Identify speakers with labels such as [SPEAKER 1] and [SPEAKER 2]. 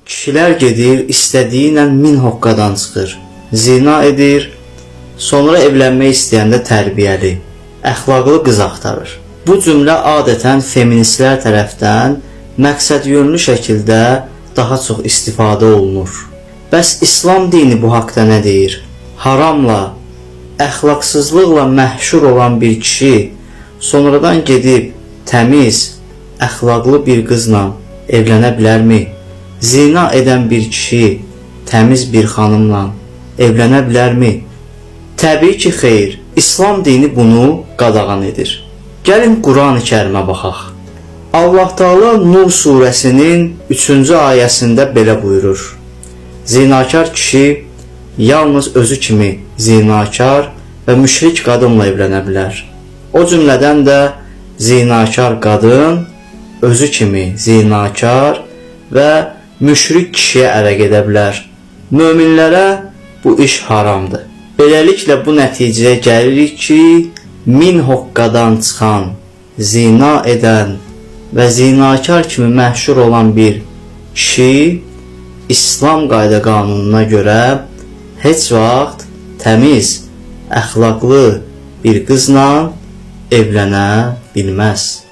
[SPEAKER 1] Kişilər gedir, istədiyi ilə 1000 hoqqadan çıxır, zina edir, sonra evlənmək istəyəndə tərbiyəli, əxlaqlı qız axtarır. Bu cümlə adətən feministlər tərəfdən məqsədyönlü şəkildə daha çox istifadə olunur. Bəs İslam dini bu haqda nə deyir? Haramla, əxlaqsızlıqla məhşur olan bir kişi sonradan gedib təmiz, əxlaqlı bir qızla evlənə bilərmi? Zina edən bir kişi təmiz bir xanımla evlənə bilərmi? Təbii ki, xeyr. İslam dini bunu qadağan edir. Gəlin Quran-ı Kərimə baxaq. Allah Teala Nur surəsinin 3-cü ayəsində belə buyurur. Zinakar kişi yalnız özü kimi zinakar və müşrik qadınla evlənə bilər. O cümlədən də zinakar qadın özü kimi zinakar və müşrik kişiyə ərə gedə bilər. Möminlərə bu iş haramdır. Beləliklə bu nəticəyə gəlirik ki, 1000 hoqqadan çıxan, zina edən və zinakar kimi məhşur olan bir kişi İslam qayda qanununa görə heç vaxt təmiz, əxlaqlı bir qızla evlənə bilməz.